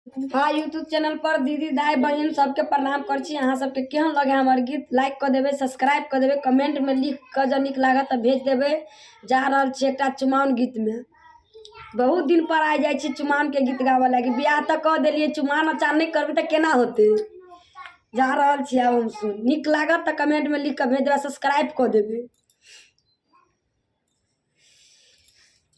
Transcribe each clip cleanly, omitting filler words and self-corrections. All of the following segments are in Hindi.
हाँ यूट्यूब चैनल पर दीदी दाई बहन सबके प्रणाम कर छी। अहाँ सबके केहन लगे हमार गीत लाइक कर देवे, सब्सक्राइब कर देवे, कमेंट में लिख कर जो निक लागत तो भेज देवे। जा रहा छे एकटा चुमाओन गीत में बहुत दिन पर आ जाए छी चुमाओन के गीत गावे लगे। बियाह तो कह दिलिए, चुमाओन अचार नहीं करबे तो केना होते। जा रहा छी अब हम सुन निक लागत तो कमेंट में लिख कर भेज देवे, सब्सक्राइब कर देवे।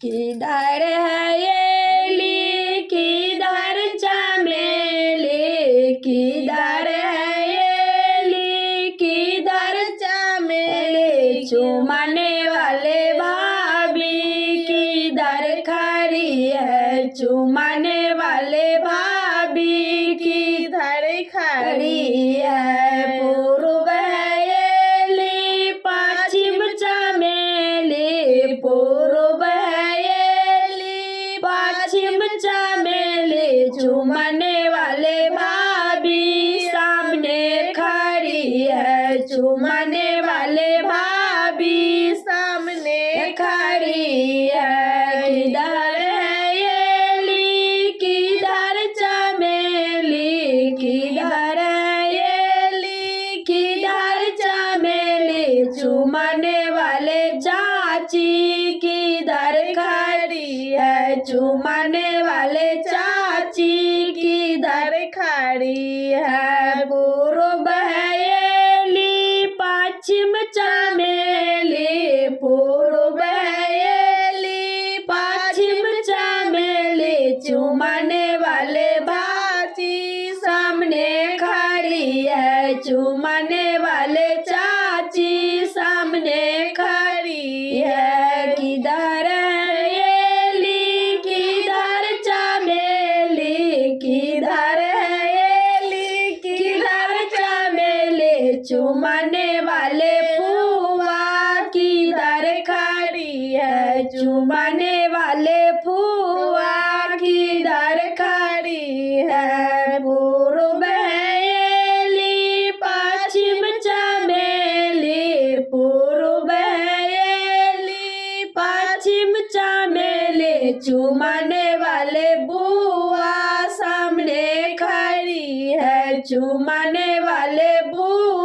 किधर है ये ली, किधर चमेली, किधर है ये ली, किधर चमेली, चुमाने वाले भाभी किधर खड़ी है, चुमाने वाले भाभी किधर खड़ी है। पूर्व है ये ली, पश्चिम चमेली, पूर्व चमेली, चुमाने वाले भाभी सामने खड़ी है, चुमाने वाले भाभी सामने खड़ी है। किधर है ये ली, किधर चमेली, किधर है ये ली, किधर चमेली, चुमाने वाले चाची किधर खड़ी है, चुमाने वाले चाची किधर खड़ी है। पूर्व है ये ली, पश्चिम चमेली, पूर्व है ये ली, पश्चिम चमेली, चुमाने वाले भाची सामने खड़ी है, चुमाने वाले चाची सामने खड़ी है। किधर है ये ली, किधर चमेली, किधर है ये ली, किधर चमेली, चुमाने वाले फूआ किधर खड़ी है, चुमाने वाले फूआ किधर खड़ी है। पूर्व है ये ली, पश्चिम चमेली, पूर्व है ये ली, पश्चिम चमेली, चुमाने वाले बुआ सामने खड़ी है, चुमाने वाले बुआ